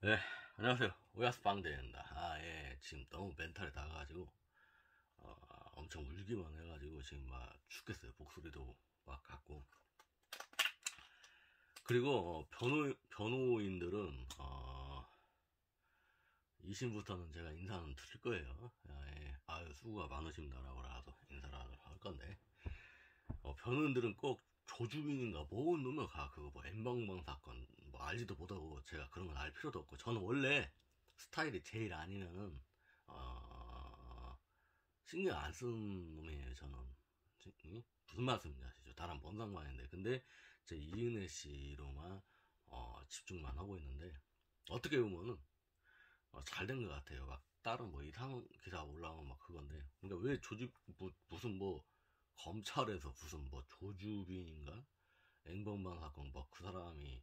네, 안녕하세요. 오야스 빵대입니다. 예, 지금 너무 멘탈이 나가가지고, 엄청 울기만 해가지고, 지금 막 죽겠어요. 목소리도 막 갖고. 그리고, 변호인들은, 2심부터는 제가 인사는 드릴 거예요. 예, 아유, 수고가 많으십니다라고 인사를 할 건데, 변호인들은 꼭 조주빈인가 뭔 놈을 그거 뭐 엠방방 사건 뭐 알지도 못하고 제가 그런 건 알 필요도 없고 저는 원래 스타일이 제일 아니면은 어 신경 안 쓰는 놈이에요 저는. 무슨 말씀인지 아시죠? 다른 뭔 상관인데 근데 제 이은혜 씨로만 집중만 하고 있는데 어떻게 보면은 잘 된 것 같아요. 막 다른 뭐 이상 기사 올라오면 막 그건데 그러니까 왜 조직 무슨 뭐 검찰에서 무슨 뭐 조주빈인가 앵범방 사건 뭐 그 사람이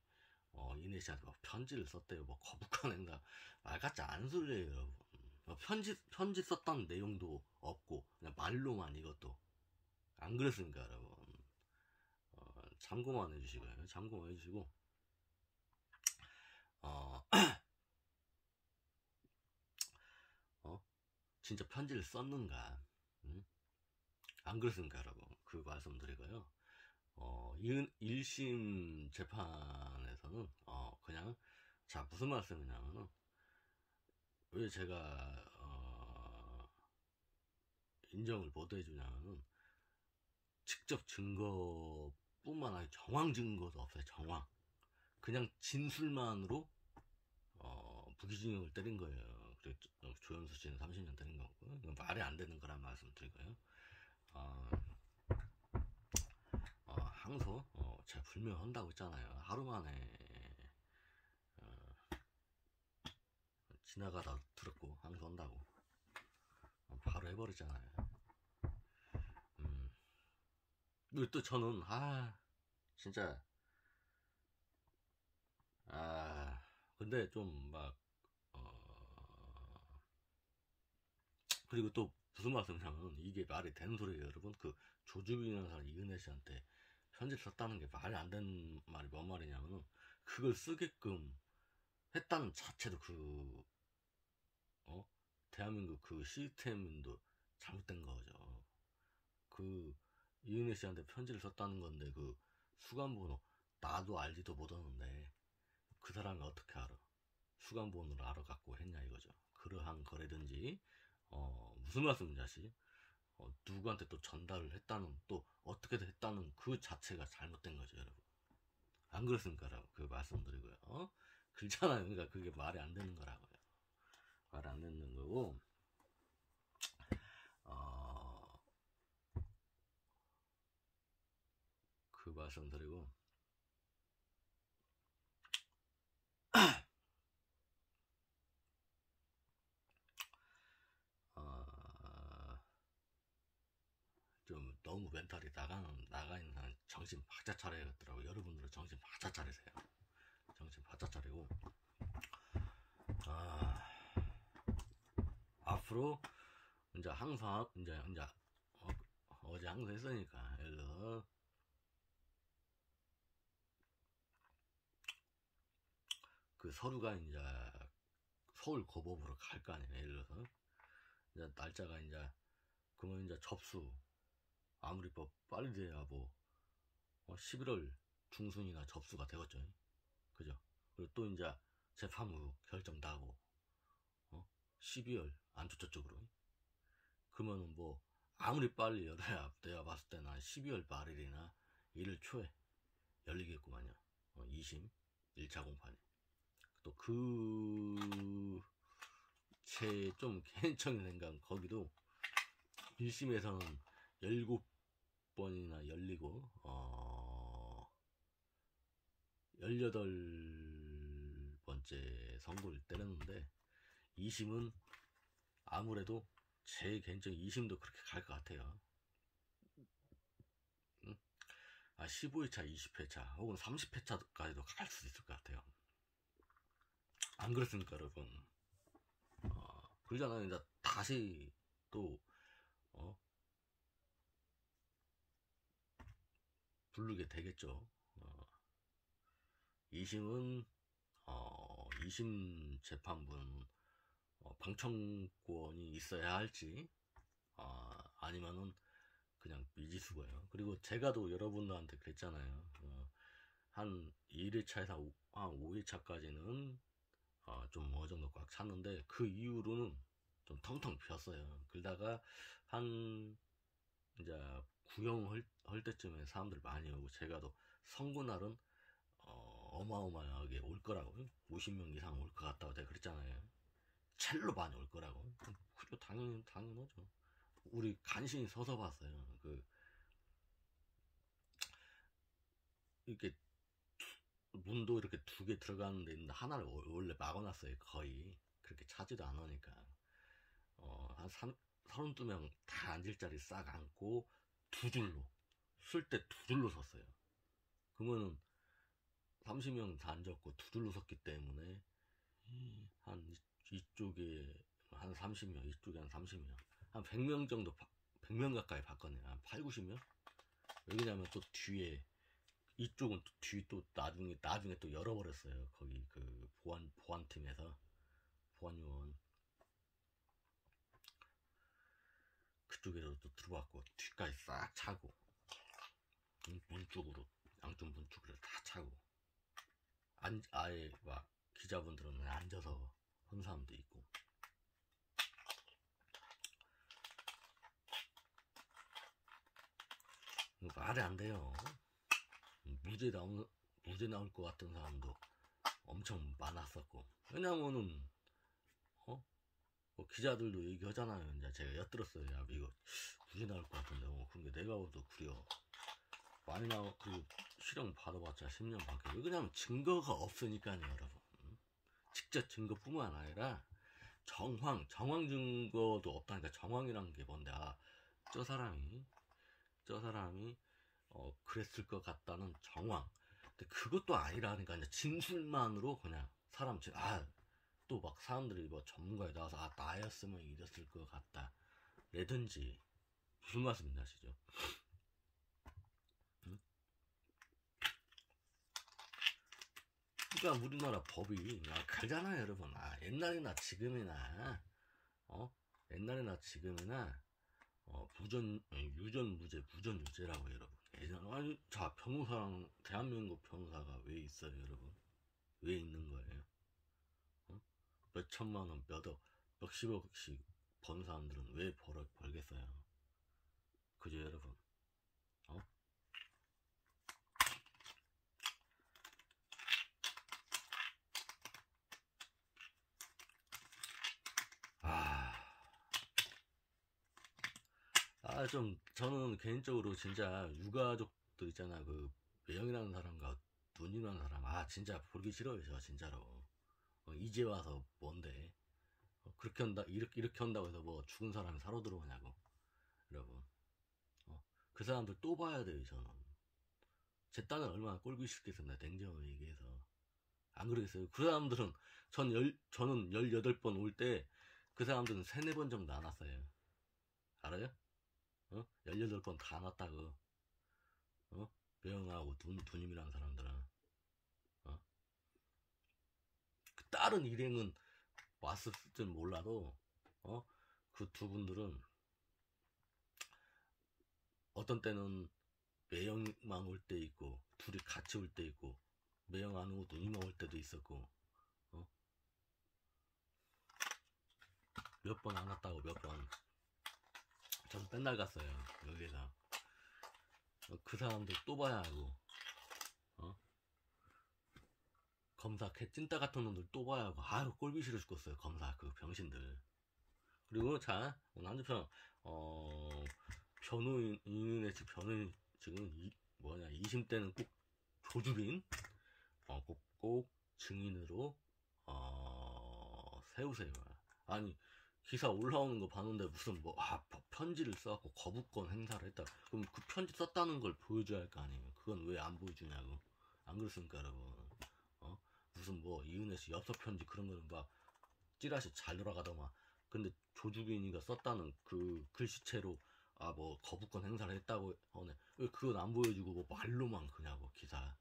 이내 씨한테 막 편지를 썼대요. 뭐 거북한 행사 말 같지 않은 소리예요, 여러분. 편지 썼다는 내용도 없고 그냥 말로만 이것도 안 그랬으니까 여러분. 참고만 해주시고요. 참고만 해주시고 어, 어 진짜 편지를 썼는가? 응? 안 그랬으니까 여러분 그 말씀드리고요. 1심 재판에서는 그냥 자 무슨 말씀이냐면은 왜 제가 인정을 못 해주냐면은 직접 증거뿐만 아니라 정황 증거도 없어요. 정황 그냥 진술만으로 무기징역을 때린 거예요. 그리고 조현수 씨는 30년 때린 거고 이건 말이 안 되는 거란 말씀 드리고요. 어, 항소 제가 불명한다고 했잖아요. 하루 만에 지나가다 들었고 항소한다고 바로 해버렸잖아요. 그리고 또 저는 진짜 아 근데 좀 막 그리고 또 무슨 말씀이냐면 이게 말이 되는 소리예요 여러분. 그 조주빈이라는 사람 이은혜 씨한테 편지를 썼다는 게 말이 안 되는 말이 뭔 말이냐면은 그걸 쓰게끔 했다는 자체도 어 대한민국 그 시스템도 잘못된 거죠. 그 이은혜 씨한테 편지를 썼다는 건데 그 수감번호 나도 알지도 못하는데 그 사람이 어떻게 알아? 수감번호를 알아갖고 했냐 이거죠. 그러한 거래든지 무슨 말씀인지 아시죠? 누구한테 또 전달을 했다는 또 어떻게 했다는 그 자체가 잘못된 거죠 여러분. 안 그렇습니까? 라고 그 말씀드리고요. 그렇잖아요. 그러니까 그게 말이 안 되는 거라고요. 말이 안 되는 거고 어, 그 말씀드리고 어, 좀 너무 멘탈이 나가 있는 한 정신 바짝 차려야겠더라고. 여러분들은 정신 바짝 차리세요. 정신 바짝 차리고 아, 앞으로 이제 항상 이제 어제 항소했으니까 예를 들어 그 서류가 이제 서울 고법으로 갈 거 아니에요. 예를 들어서 이제 날짜가 이제 그러면 이제 접수 아무리 뭐 빨리 돼야 뭐 11월 중순이나 접수가 되겠죠. 그죠? 그리고 또 이제 재판부 결정 나고 12월 안쪽 쪽으로 그러면은 뭐 아무리 빨리 열어야 내가 봤을 때는 한 12월 말일이나 1월 초에 열리겠구만요. 2심 1차 공판이 또 제 좀 개인적인 생각 거기도 1심에서는 17번이나 열리고 18번째 선고를 때렸는데 2심은 아무래도 제 개인적인 2심도 그렇게 갈 것 같아요. 15회차, 20회차 혹은 30회차까지도 갈 수 있을 것 같아요. 안 그렇습니까 여러분? 그러잖아요. 이제 다시 또 어, 부르게 되겠죠. 2심은 2심 재판부는 방청권이 있어야 할지 아니면은 그냥 미지수고요. 그리고 제가 또 여러분들한테 그랬잖아요. 한 1회차에서 한 5회차까지는 좀 어느 정도 꽉 찼는데 그 이후로는 좀 텅텅 비었어요. 그러다가 한 이제 구형 할 때쯤에 사람들 많이 오고 제가 또 선거날은 어마어마하게 올 거라고 50명 이상 올 것 같다고 제가 그랬잖아요. 첼로 많이 올 거라고. 그리고 당연하죠. 우리 간신히 서서 봤어요. 이렇게 문도 이렇게 2개 들어가는 데 있는데 하나를 원래 막아놨어요. 거의 그렇게 차지도 않으니까 한 32명 다 앉을 자리 싹 앉고 2줄로 쓸 때 2줄로 섰어요. 그러면은 30명 다 앉았고 2줄로 섰기 때문에 한 이쪽에 한 30명, 이쪽에 한 30명, 한 100명 정도, 100명 가까이 봤거든요. 한 8, 90명? 왜냐면 또 뒤에, 이쪽은 또 뒤 또 나중에 또 열어버렸어요. 거기 그 보안팀에서, 보안요원. 그쪽에도 또 들어왔고, 뒤까지 싹 차고, 문 쪽으로, 양쪽 문 쪽으로 다 차고, 아예 막 기자분들은 앉아서 한 사람도 있고, 말이 안 돼요. 무죄 나올 것 같은 사람도 엄청 많았었고. 왜냐면은, 뭐 기자들도 얘기하잖아요. 이제 제가 엿들었어요. 야, 이거 무죄 나올 것 같은데, 그런 게 내가 봐도 그래요. 많이 그리고 실형 받아봤자 10년 밖에. 왜 그러냐면 증거가 없으니까요, 여러분. 직접 증거뿐만 아니라 정황 증거도 없다니까. 정황이란 게 뭔데? 저 사람이 그랬을 것 같다는 정황. 근데 그것도 아니라니까. 이제 진술만으로 그냥 사람 또 막 사람들이 뭐 전문가에 나와서 나였으면 이랬을 것 같다 라든지. 무슨 말씀인지 아시죠? 응? 그러니까 우리나라 법이 가잖아요, 여러분. 옛날이나 지금이나 옛날이나 지금이나 유전 무죄, 무전 유죄라고, 여러분. 자, 변호사랑 대한민국 변호사가 왜 있어요, 여러분? 왜 있는 거예요? 몇 천만 원, 몇십억씩 번 사람들은 왜 벌겠어요? 그죠, 여러분? 어? 저는 개인적으로 진짜 유가족들 있잖아. 그 매형이라는 사람과 누님이라는 사람, 진짜 보기 싫어요, 저 진짜로. 이제 와서 뭔데? 그렇게 이렇게 한다고 해서 뭐 죽은 사람이 살아 들어오냐고, 여러분. 그 사람들 또 봐야 돼요, 저는. 제 딴은 얼마나 꼴보기 싫겠습니까, 냉정하게 얘기해서. 안 그러겠어요? 그 사람들은, 저는 18번 올 때, 그 사람들은 3, 4번 정도 안 왔어요. 알아요? 18번 다 안 왔다고. 매형하고 누님이라는 사람들은. 그 다른 일행은 왔을지 몰라도, 그 2분들은 어떤 때는 매형만 올 때 있고, 둘이 같이 올 때 있고, 매형 안 오고 누님만 올 때도 있었고, 몇 번 안 왔다고, 몇 번. 전 맨날 갔어요, 여기서. 그 사람들 또 봐야 하고, 검사 개찐따 같은 놈들 또 봐야 하고, 꼴비 싫어 죽겠어요, 검사 그 병신들. 그리고 자, 오늘 한주평 변호인의 변호인 지금 2심 때는 꼭 조주빈 꼭 증인으로 세우세요. 아니, 기사 올라오는 거 봤는데 무슨 편지를 써갖고 거부권 행사를 했다. 그럼 그 편지 썼다는 걸 보여줘야 할 거 아니에요. 그건 왜 안 보여주냐고. 안 그렇습니까, 여러분? 무슨 이은혜 씨 엽서 편지 그런 거는 막 찌라시 잘 돌아가더만. 근데 조주빈이가 썼다는 그 글씨체로 거부권 행사를 했다고 하네. 왜 그건 안 보여주고 말로만 그냐고, 기사.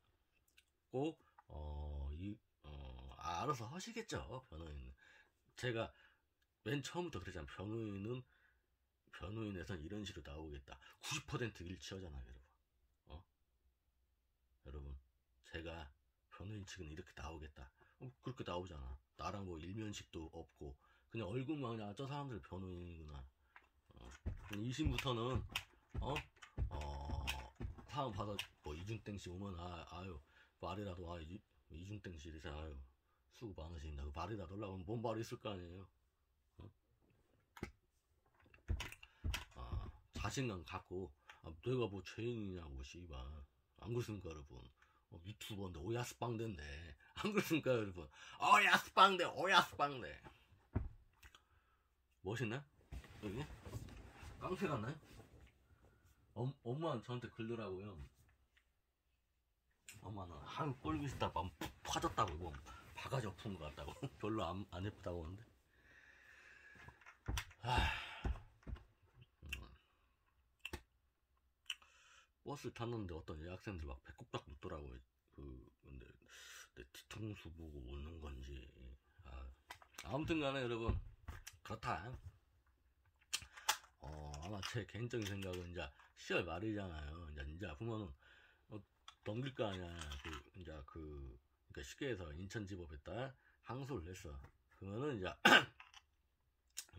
꼭 알아서 하시겠죠, 변호인은. 제가 맨 처음부터 그랬잖아요. 변호인에선 이런 식으로 나오겠다. 90% 일치하잖아요, 여러분. 여러분, 제가 변호인 측은 이렇게 나오겠다. 그렇게 나오잖아. 나랑 뭐 일면식도 없고 그냥 얼굴만 그냥 저 사람들 변호인이구나. 2심부터는 사람 받아 뭐 이중땡 씨 오면 아유 말이라도 이중땡 씨 이래서 아유 수고 많으십니다. 그 말이라도 하려면 뭔 말이 있을 거 아니에요. 자신감 갖고 내가 뭐 죄인이냐고 씨발. 안 그렇습니까 여러분? 유튜버인데 오야스빵대인데 안 그렇습니까 여러분? 오야스빵대 멋있나? 여기? 깡패 같나요? 엄마는 저한테 그러더라고요. 엄마는 한 꼴비슷하다 파졌다고 뭐 바가지 엎은 것 같다고 별로 안 예쁘다고 하는데 버스 탔는데 어떤 여학생들 막 배꼽딱 묻더라고요. 근데 내 뒤통수 보고 웃는 건지 아무튼 간에 여러분 그렇다. 아마 제 개인적인 생각은 이제 10월 말이잖아요. 이제 보면은 넘길 거 아니야. 그러니까 쉽게 해서 인천지법에다 항소를 했어. 그러면은 이제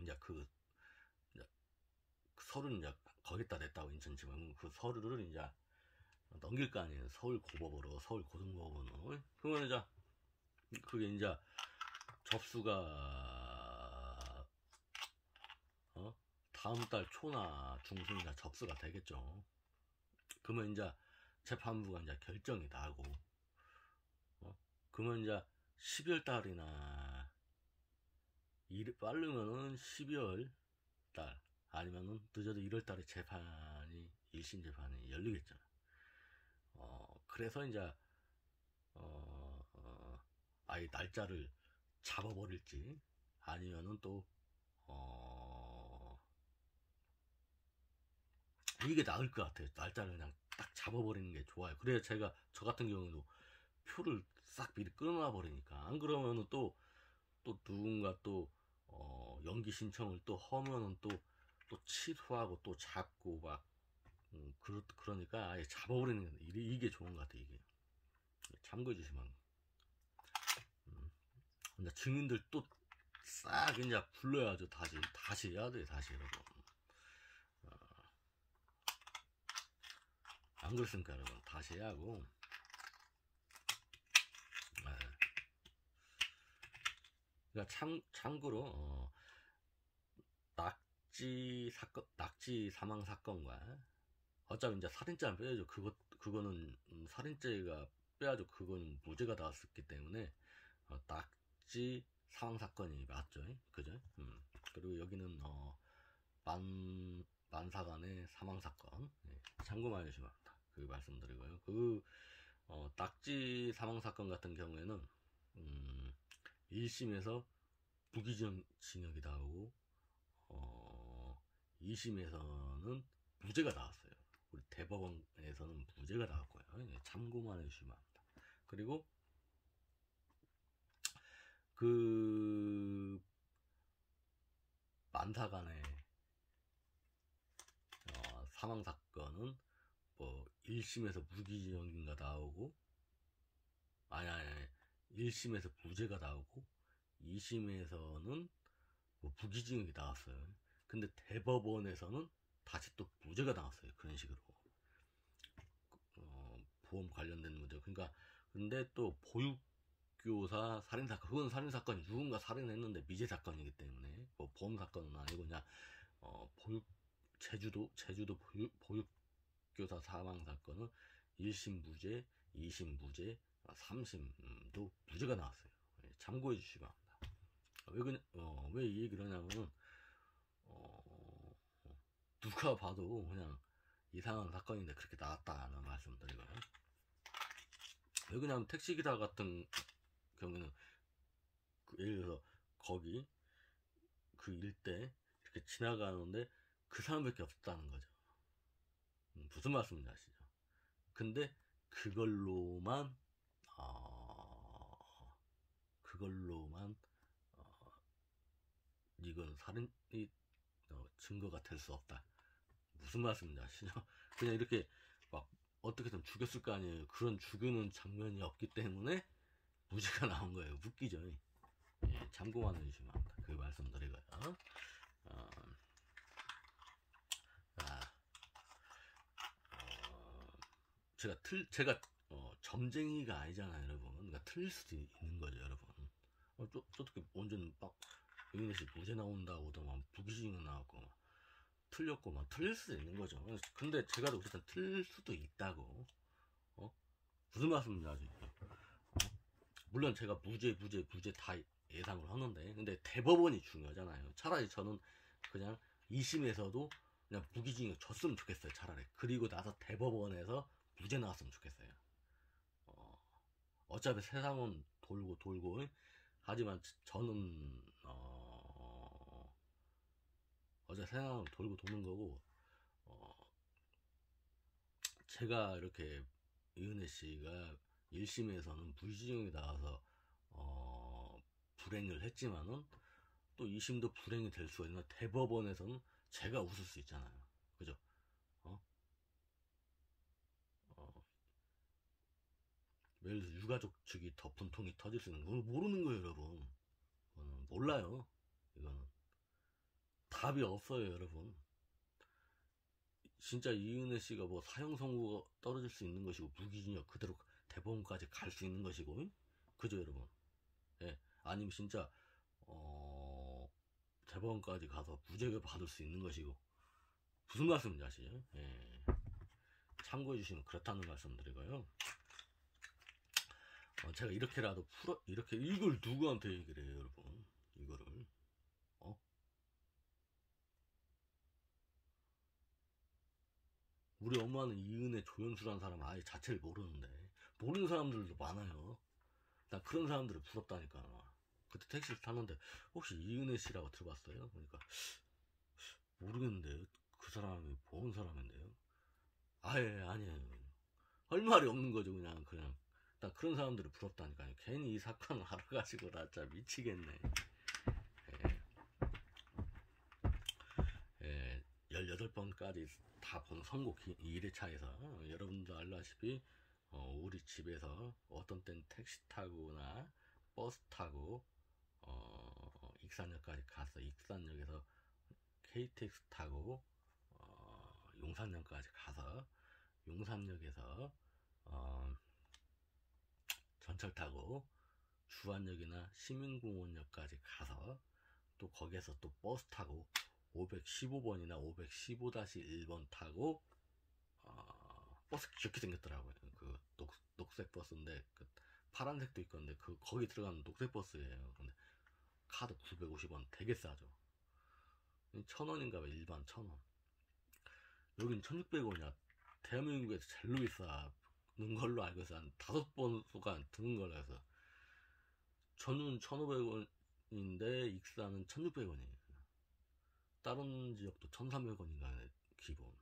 이제 그 서류는 이제 거기다 냈다고 인천지법은 그 서류를 이제 넘길 거 아니에요. 서울 고법으로 서울 고등법원으로. 그러면 이제 그게 이제 접수가 다음 달 초나 중순이나 접수가 되겠죠. 그러면 이제 재판부가 이제 결정이 나고, 그러면 이제 12월 달이나 빠르면은 12월 달 아니면은 늦어도 1월 달에 재판이 1심 재판이 열리겠죠. 그래서 이제 아예 날짜를 잡아버릴지 아니면은 또 이게 나을 것 같아요. 날짜를 그냥 딱 잡아버리는 게 좋아요. 그래야 저 같은 경우도 표를 싹 미리 끊어놔 버리니까. 안 그러면은 또 누군가 또 연기 신청을 또 하면은 또 취소하고 또 잡고 막 그러니까 아예 잡아버리는 게 이게 좋은 것 같아. 이게 참고해 주시면 이제 증인들 또 싹 이제 불러야죠. 다시 해야 돼. 다시 여러분. 안 그렇습니까 여러분? 다시 해야 하고. 그러니까 참고로 낙지 사망 사건과 어차피 이제 살인죄는 빼야죠. 그거는 살인죄가 빼야죠. 그건 무죄가 나왔었기 때문에 낙지 사망 사건이 맞죠. 그죠? 그리고 여기는 만사간의 사망 사건. 참고만 해주시면 그 말씀드리고요. 낙지 사망 사건 같은 경우에는 1심에서 무기징역이 나오고 2심에서는 무죄가 나왔어요. 우리 대법원에서는 무죄가 나왔고요. 참고만 해주시면 합니다. 그리고 그 만사간의 사망 사건은 뭐 1심에서 무기징역인가 나오고 아니 1심에서 무죄가 나오고 2심에서는 뭐 무기징역이 나왔어요. 근데 대법원에서는 다시 또 무죄가 나왔어요. 그런 식으로 보험 관련된 문제. 그러니까 근데 또 보육교사 살인사건, 그건 살인사건이 누군가 살인했는데 미제 사건이기 때문에 뭐 보험 사건은 아니고 그냥 제주도 보육교사 사망 사건은 1심 무죄, 2심 무죄, 3심도 무죄가 나왔어요. 참고해 주시기 바랍니다. 왜 이 얘기를 하냐면은 누가 봐도 그냥 이상한 사건인데 그렇게 나왔다는 말씀드리고요. 왜 그러냐면 택시기사 같은 경우는 예를 들어서 거기 그 일대 이렇게 지나가는데 그 사람밖에 없었다는 거죠. 무슨 말씀인지 아시죠? 근데 그걸로만 그걸로만 이건 살인이 증거가 될 수 없다. 무슨 말씀인지 아시죠? 그냥 이렇게 막 어떻게든 죽였을 거 아니에요. 그런 죽이는 장면이 없기 때문에 무죄가 나온 거예요. 웃기죠? 예, 참고만 해주시면 합니다. 그 말씀드리고요. 어, 아, 제가 점쟁이가 아니잖아요, 여러분. 그러니까 틀릴 수도 있는 거죠, 여러분. 어떻게 완전 막 이인희 무죄 나온다고도 막 부기징이 나왔고 막 틀렸고 막 틀릴 수도 있는 거죠. 근데 제가 어쨌든 틀릴 수도 있다고. 무슨 말씀인지 아시죠? 물론 제가 무죄 다 예상을 하는데, 근데 대법원이 중요하잖아요. 차라리 저는 그냥 2심에서도 그냥 무기징역 줬으면 좋겠어요, 차라리. 그리고 나서 대법원에서 무죄 나왔으면 좋겠어요. 어차피 세상은 돌고 돌고, 하지만 저는 어차피 세상은 돌고 도는 거고, 제가 이렇게 이은혜 씨가 1심에서는 무기징역이 나와서 불행을 했지만은 또 2심도 불행이 될 수가 있나. 대법원에서는 제가 웃을 수 있잖아요. 그죠? 어? 예를 들어서 유가족 측이 더 분통이 터질 수 있는 거 모르는 거예요, 여러분. 몰라요. 이거는 답이 없어요, 여러분. 진짜 이은혜 씨가 뭐 사형 선고가 떨어질 수 있는 것이고, 무기징역 그대로 대법원까지 갈 수 있는 것이고, 그죠, 여러분? 예. 아니면 진짜 대법원까지 가서 무죄가 받을 수 있는 것이고. 무슨 말씀인지 아시죠? 예. 참고해 주시면 그렇다는 말씀 드리고요. 제가 이렇게라도 이렇게 이걸 누구한테 얘기를 해요, 여러분? 이거를 우리 엄마는 이은혜 조연수라는 사람 아예 자체를 모르는데, 모르는 사람들도 많아요. 난 그런 사람들을 부럽다니까. 그때 택시를 탔는데 혹시 이은혜 씨라고 들어봤어요? 그러니까 모르겠는데요. 그 사람이 본 사람인데요. 아예 아니에요. 할 말이 없는 거죠. 그냥 난 그런 사람들을 부럽다니까요. 괜히 이 사건을 알아가지고 나 진짜 미치겠네. 예, 18번까지 다 본 선곡 1회차에서 여러분도 알다시피 우리 집에서 어떤 땐 택시 타고나 버스 타고 익산역까지 가서 익산역에서 KTX 타고 용산역까지 가서 용산역에서 전철 타고 주안역이나 시민공원역까지 가서 또 거기에서 또 버스 타고 515번이나 515-1번 타고 버스 귀엽게 생겼더라고요. 그 녹색 버스인데 그 파란색도 있건데 거기 들어가는 녹색 버스예요. 근데 카드 950원 되게 싸죠. 1000원인가 봐. 일반 1000원. 여긴 1600원이야. 대한민국에서 제일 비싸는 걸로 알고 있어. 한 5번수가 드는 걸로 해서 전은 1500원인데 익산은 1600원이에요. 다른 지역도 1300원인가 기본.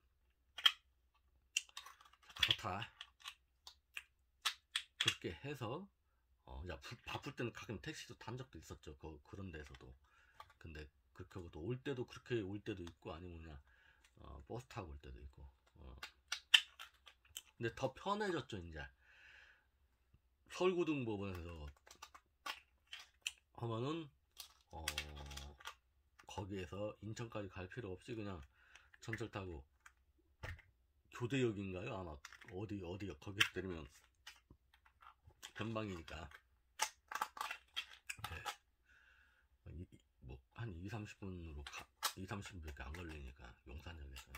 그렇다. 그렇게 해서 바쁠 때는 가끔 택시도 탄 적도 있었죠. 그런 데서도. 근데 그렇게 하고 또 올 때도 그렇게 올 때도 있고, 아니면 그냥 버스 타고 올 때도 있고. 근데 더 편해졌죠. 이제 서울고등법원에서 하면은 거기에서 인천까지 갈 필요 없이 그냥 전철 타고 교대역인가요? 아마 어디역 거기서 때리면 변방이니까 뭐 한 2-30분으로 2-30분밖에 안 걸리니까 용산역에서.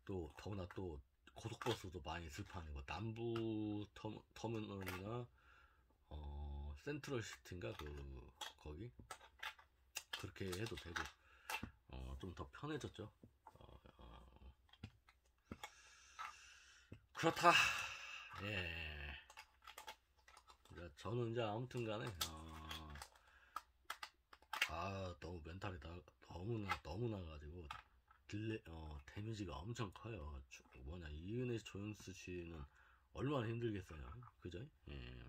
또 더구나 또 고속버스도 많이 있을 판이고, 남부 터미널이나 센트럴시티인가 거기 그렇게 해도 되고 좀 더 편해졌죠. 그렇다. 예. 저는 이제 아무튼간에 너무 멘탈이 너무나 가지고 데미지가 엄청 커요. 이은혜 조연수 씨는 얼마나 힘들겠어요. 그죠? 예.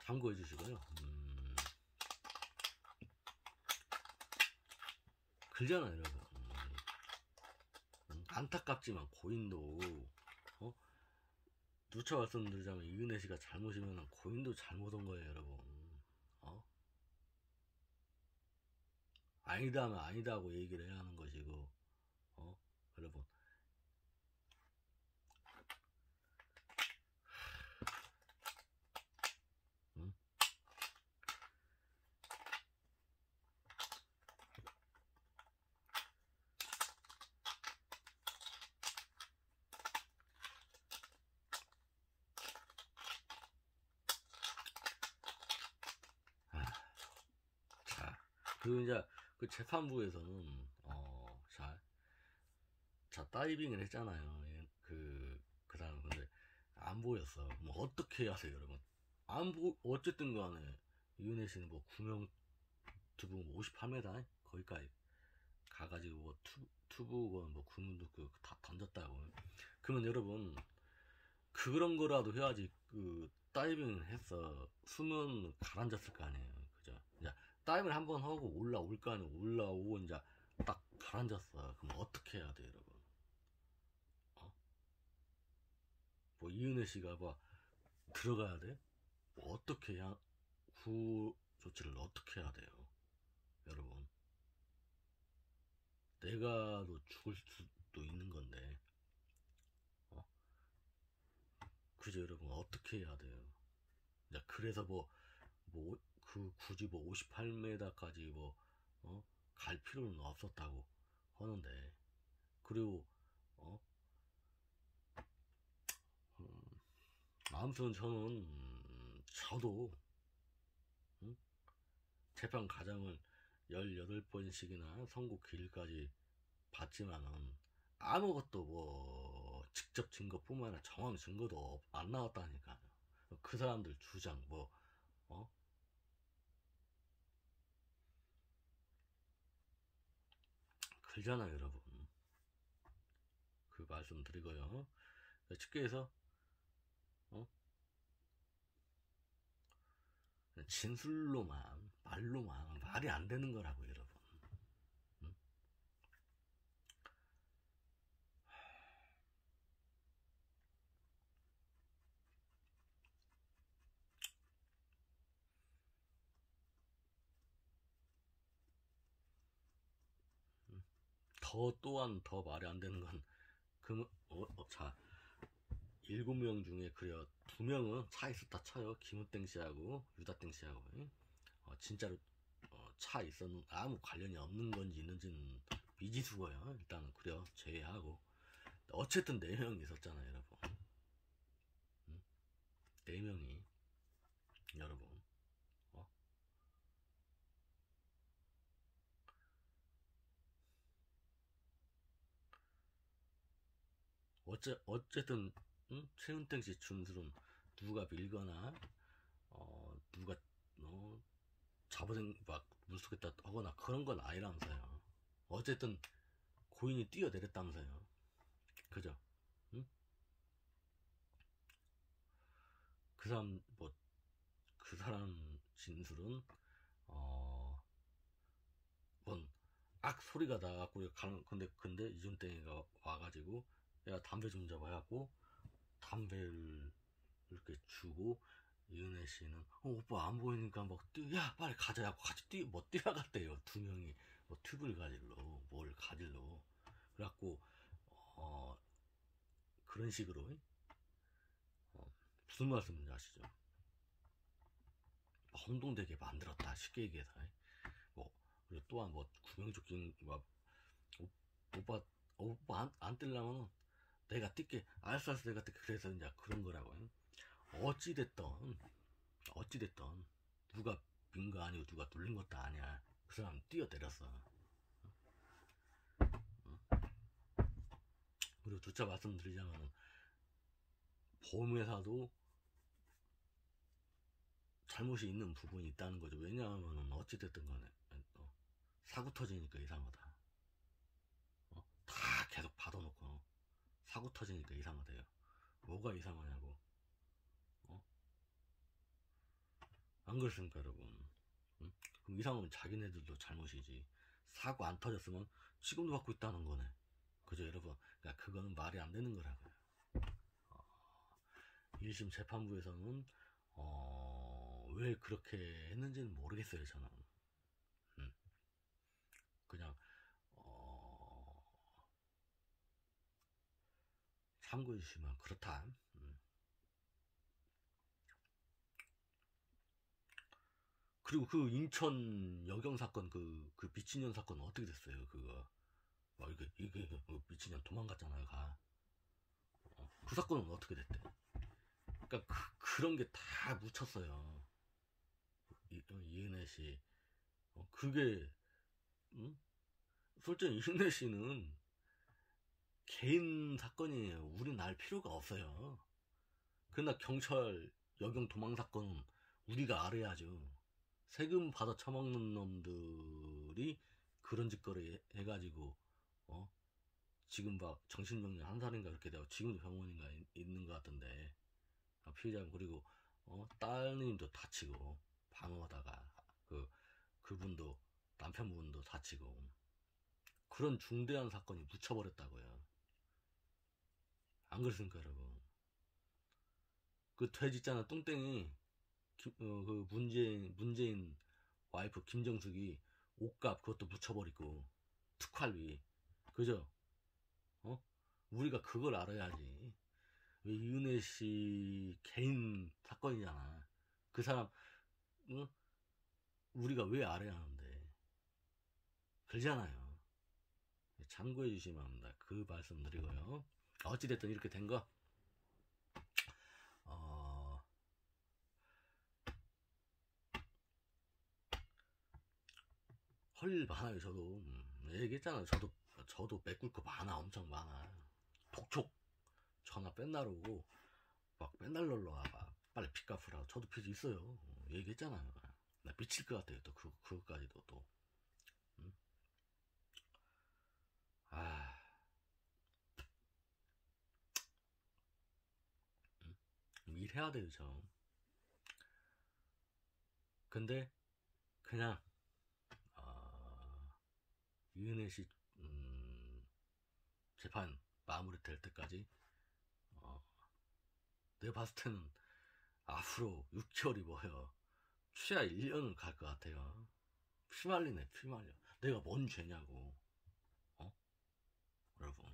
참고해 주시고요. 그러잖아요 여러분. 안타깝지만 고인도 누차 말씀드리자면 이은혜 씨가 잘못이면 고인도 잘못 온 거예요 여러분. 아니다 하면 아니다고 얘기를 해야 하는 것이고 여러분 응? 자, 그리고 이제 그 재판부에서는 자 다이빙을 했잖아요. 그 사람 근데 안 보였어. 뭐 어떻게 하세요, 여러분? 어쨌든 간에 이은혜 씨는 뭐 구명 두부 뭐 58m 거기까지 가가지고 뭐 투부건 뭐 구명도 다 던졌다고. 그러면 여러분 그런 거라도 해야지. 그 다이빙을 했어. 수면 가라앉았을 거 아니에요. 그죠? 이제 다이빙을 한번 하고 올라올 거 아니에요. 올라오고 이제 딱 가라앉았어. 그럼 어떻게 해야 돼, 여러분? 뭐 이은혜 씨가 뭐 들어가야 돼? 뭐 어떻게 해야 구호 조치를 어떻게 해야 돼요, 여러분? 내가도 죽을 수도 있는 건데, 그죠, 여러분? 어떻게 해야 돼요? 이제 그래서 굳이 뭐 58m까지 갈 필요는 없었다고 하는데, 그리고, 어, 아무튼 저도, 응? 재판 과정을 18번씩이나 선고 기일까지 봤지만은, 아무것도 뭐, 직접 증거뿐만 아니라 정황 증거도 안 나왔다니까요. 그 사람들 주장, 어? 그러잖아요, 여러분. 그 말씀 드리고요. 측계에서, 어? 진술로만, 말로만, 말이 안 되는 거라고, 여러분. 응? 또한 더 말이 안 되는 건, 자, 7명 중에 그려 2명은 차 있었다 쳐요. 김우땡 씨하고 유다땡 씨하고. 진짜로 차 있었는 아무 관련이 없는 건지 있는지는 미지수고요. 일단은 그려 제외하고. 어쨌든 4명이 있었잖아요, 여러분. 4명이, 여러분. 어? 어쨌든, 응? 최은택 씨 준술은 누가 밀거나, 누가, 잡아당, 막, 물속에다 하거나 그런 건 아니라면서요. 어쨌든, 고인이 뛰어내렸다면서요. 그죠? 응? 그 사람, 그 사람 진술은, 어, 뭔, 소리가 나갖고 가는, 근데 이준땡이가 와가지고, 야, 담배 좀 잡아 해갖고, 담배를 이렇게 주고, 이은혜 씨는 오빠 안 보이니까 야 빨리 가자 하고 같이 뛰어갔대요. 2명이 튜브를 가질러 뭘 가질러. 그래갖고 어 그런 식으로 무슨 말씀인지 아시죠? 혼동되게 만들었다 쉽게 얘기해서. 그리고 또한 구명조끼 오빠 안 뛸라면 내가 뛸게. 알았어 내가 뛸게. 그래서 이제 그런 거라고. 어찌됐던 누가 빈 거 아니고 누가 뚫린 것도 아니야. 그 사람 뛰어내렸어. 그리고 두차 말씀드리자면 보험회사도 잘못이 있는 부분이 있다는 거죠. 왜냐하면 어찌됐든 간에 사고 터지니까 이상하다. 다 계속 받아놓고 사고 터지니까 이상하대요. 뭐가 이상하냐고. 안 그렇습니까, 여러분? 응? 그럼 이상하면 자기네들도 잘못이지. 사고 안 터졌으면 지금도 받고 있다는 거네. 그죠, 여러분? 그러니까 그거는 말이 안 되는 거라고요. 1심 재판부에서는 왜 그렇게 했는지는 모르겠어요, 저는. 그냥 참고해 주시면 그렇다. 그리고 그 인천 여경 사건, 그 미친년 사건 어떻게 됐어요? 그거 이게 그 미친년 도망갔잖아요. 그 사건은 어떻게 됐대? 그러니까 그런 게 다 묻혔어요. 이은혜 씨. 그게 응? 솔직히 이은혜 씨는 개인 사건이에요. 우린 알 필요가 없어요. 그러나 경찰 여경 도망 사건은 우리가 알아야죠. 세금 받아 처먹는 놈들이 그런 짓거리 해가지고 어? 지금 막 정신병자 한 살인가 그렇게 되고 지금도 병원인가 있는 것 같던데. 피해자. 그리고 따님도 다치고 방어하다가 그분도 남편분도 다치고 그런 중대한 사건이 묻혀버렸다고요. 안 그렇습니까, 여러분? 그 돼지 있잖아, 뚱땡이. 그 문재인 와이프 김정숙이 옷값 그것도 묻혀버리고 특활비. 그죠? 어? 우리가 그걸 알아야지. 왜 이은혜 씨 개인 사건이잖아. 그 사람 응? 우리가 왜 알아야 하는데. 그러잖아요. 참고해 주시면 합니다. 그 말씀 드리고요. 어찌됐든 이렇게 된 거, 어, 할 일 많아요, 저도. 얘기했잖아요. 저도 메꿀 거 많아, 엄청 많아. 독촉 전화 맨날 오고, 막 맨날 놀러 와. 막 빨리 빚 갚으라고. 저도 빚 있어요. 얘기했잖아요. 나 미칠 것 같아요. 또 그거까지도 또. 음? 아, 일해야 돼요, 저. 근데 그냥 어, 이은혜 씨 재판 마무리 될 때까지 어, 내가 봤을 때는 앞으로 6개월이 뭐예요. 최하 1년은 갈 것 같아요. 피말리네, 피말려. 내가 뭔 죄냐고. 어? 여러분.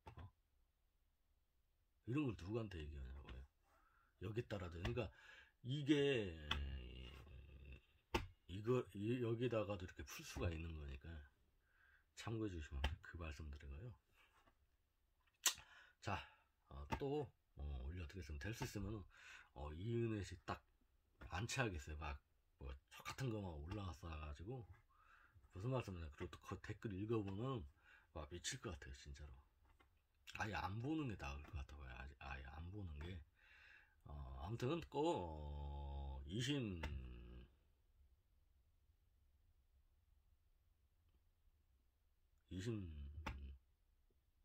어? 이런 걸 누구한테 얘기하냐고요. 여기 따라도. 그러니까 이게 여기다가도 이렇게 풀 수가 있는 거니까 참고해 주시면 그 말씀 드리고요. 자, 또 올려드리겠습니다. 될 수 있으면 이은혜 씨 딱 안치하겠어요. 막뭐 같은 거만 올라왔어가지고 무슨 말씀이냐. 그리고 또 그 댓글 읽어보면 와 미칠 것 같아요, 진짜로. 아예 안 보는 게 나을 것 같아요. 아예 안 보는 게. 아무튼 꼭 2심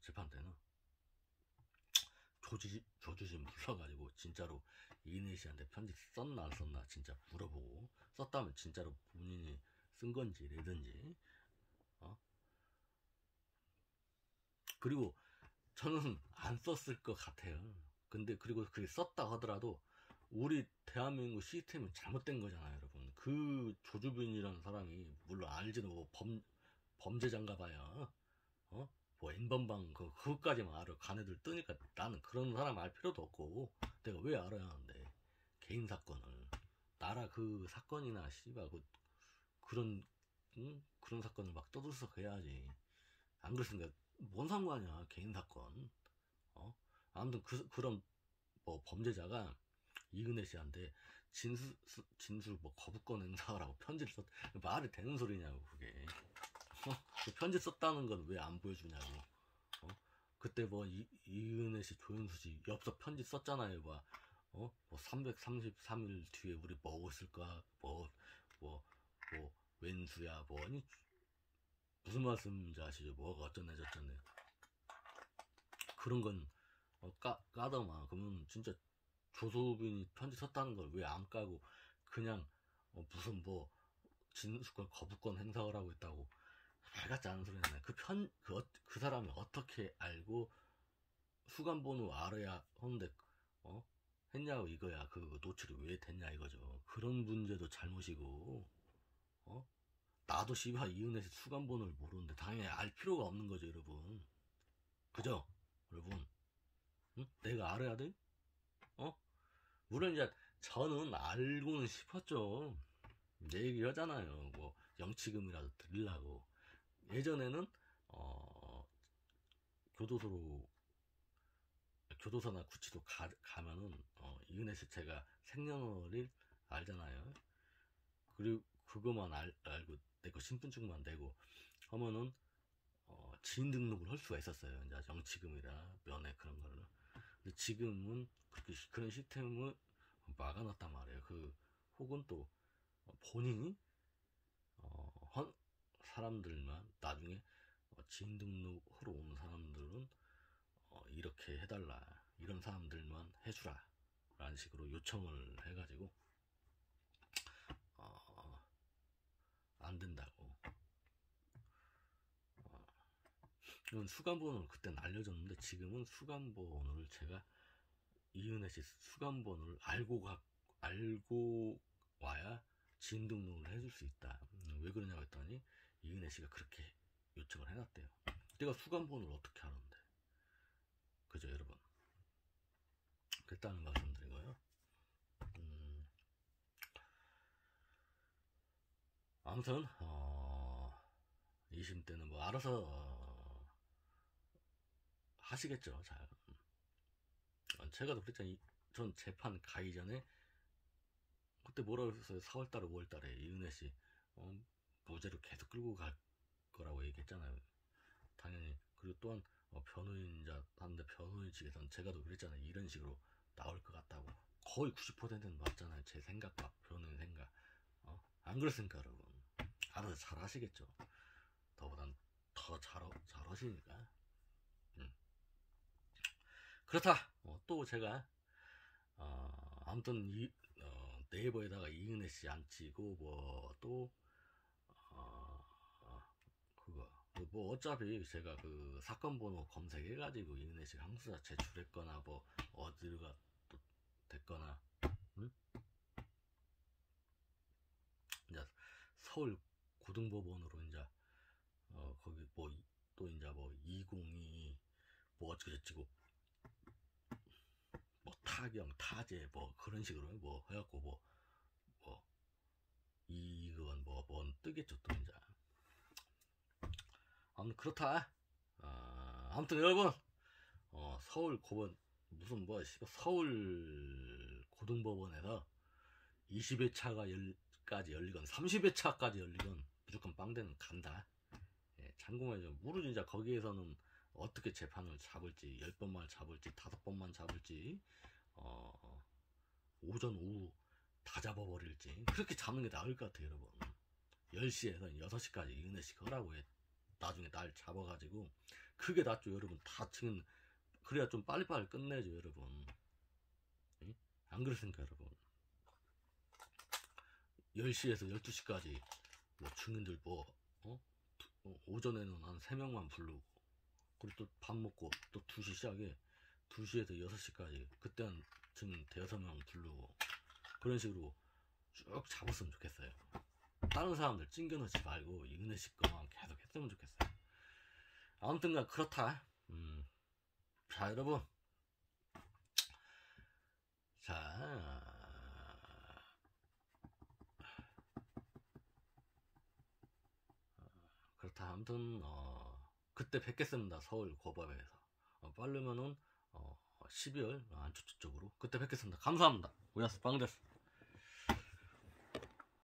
재판 때는 조주심 불러가지고 진짜로 이은혜 씨한테 편지 썼나 안 썼나 진짜 물어보고, 썼다면 진짜로 본인이 쓴 건지 내든지. 어? 그리고 저는 안 썼을 것 같아요. 근데 그리고 그게 썼다 하더라도 우리 대한민국 시스템이 잘못된 거잖아요, 여러분. 그 조주빈이라는 사람이 물론 알지도 뭐 범죄자인가 봐요. 뭐 N번방 그것까지만 알아. 가네들 뜨니까 나는 그런 사람 알 필요도 없고 내가 왜 알아야 하는데. 개인 사건을 나라 그 사건이나 씨발 그런 그런 사건을 막 떠들썩 해야지. 안 그랬으니까 뭔 상관이야, 개인 사건. 아무튼 그런 뭐 범죄자가 이근혜 씨한테 진술 뭐 거부권 행사라고 편지를 썼. 말이 되는 소리냐고 그게. 그 편지 썼다는 건 왜 안 보여주냐고. 그때 뭐 이은혜 씨, 조윤수 씨 엽서 편지 썼잖아요. 뭐 333일 뒤에 우리 뭐 있을까? 뭐, 뭐, 왼수야, 뭐, 아니, 무슨 말씀인지 아시죠? 뭐가 어쩌네, 저쩌네. 그런 건, 까더만. 그러면 진짜 조소빈이 편지 썼다는 걸 왜 안 까고 그냥 무슨 뭐 진술권 거부권 행사를 하고 있다고 말 같지 않은 소리 했네. 그 사람이 어떻게 알고 수감번호 알아야 하는데 했냐고 이거야. 그 노출이 왜 됐냐 이거죠. 그런 문제도 잘못이고 나도 씨발 이은혜 씨 수감번호를 모르는데 당연히 알 필요가 없는 거죠 여러분. 그죠 여러분? 응? 내가 알아야 돼? 물론 이제 저는 알고는 싶었죠. 내 얘기 하잖아요. 뭐 영치금이라도 드리려고. 예전에는 교도소로 교도소나 구치소 가면은 이은혜 씨 제가 생년월일 알잖아요. 그리고 그거만 알고 내고 신분증만 내고 하면은 지인 등록을 할 수가 있었어요. 이제 영치금이라 면회 그런 걸로. 근데 지금은 그런 시스템을 막아놨단 말이에요. 혹은 또 본인이 사람들만 나중에 지인 등록하러 오는 사람들은 이렇게 해달라, 이런 사람들만 해주라 라는 식으로 요청을 해가지고 안 된다고. 이건 수감번호를 그때는 알려줬는데 지금은 수감번호를 제가 이은혜 씨 수감번호를 알고 와야 지인 등록을 해줄 수 있다. 왜 그러냐고 했더니 이은혜 씨가 그렇게 요청을 해놨대요. 내가 수감번호를 어떻게 하는데. 그죠 여러분? 그랬다는 말씀드리고요. 아무튼 2심 때는 뭐 알아서 하시겠죠. 잘. 제가 또 그랬잖아요. 전 재판 가기 전에 그때 뭐라고 했어요. 4월달에 5월달에 이은혜씨 무죄로 계속 끌고 갈 거라고 얘기했잖아요. 당연히. 그리고 또한 변호인자 하는데 변호인 측에서는 제가 또 그랬잖아요. 이런 식으로 나올 것 같다고. 거의 90%는 맞잖아요. 제 생각과 변호인 생각. 안 그렇습니까 여러분? 알아서 잘 하시겠죠. 더보단 더 잘 하시니까. 그렇다. 또 제가 아무튼 네이버에다가 이은혜 씨 안 치고 뭐또 그거 뭐 어차피 제가 그 사건 번호 검색해가지고 이은혜 씨 항소자 제출했거나 뭐 어디가 또 됐거나 응? 이제 서울 고등법원으로 이제 거기 뭐 또 이제 뭐 2022 뭐 어쩌고저쩌고 뭐 타경 타제 뭐 그런 식으로 뭐 해갖고 뭐 이건 뭔 뜨겠죠 또 이제. 아무튼 그렇다. 아무튼 여러분 서울 고번 무슨 뭐 서울 고등법원에서 20회차까지 열리건 30회차까지 열리건 무조건 빵대는 간다. 예, 참고만요. 모르죠. 이제 거기에서는 어떻게 재판을 잡을지 10번만 잡을지 5번만 잡을지 오전 오후 다 잡아버릴지 그렇게 잡는 게 나을 것 같아요 여러분. 10시에서 6시까지 이은혜씨 하라고 해. 나중에 날 잡아가지고 그게 낫죠 여러분. 다 지금 그래야 좀 빨리빨리 끝내죠 여러분. 응? 안 그렇습니까 여러분? 10시에서 12시까지 뭐 증인들 오전에는 한 3명만 부르고 그리고 또 밥 먹고 또 2시 시작에 2시에서 6시까지 그때는 증인 대여섯 명 부르고 그런 식으로 쭉 잡았으면 좋겠어요. 다른 사람들 찡겨넣지 말고 이은혜씨 거만 계속 했으면 좋겠어요. 아무튼간 그렇다. 자 여러분, 자 그렇다. 아무튼 그때 뵙겠습니다. 서울 고법에서 빠르면은 12월 안초 쪽으로 그때 뵙겠습니다. 감사합니다. 오야스 빵데스.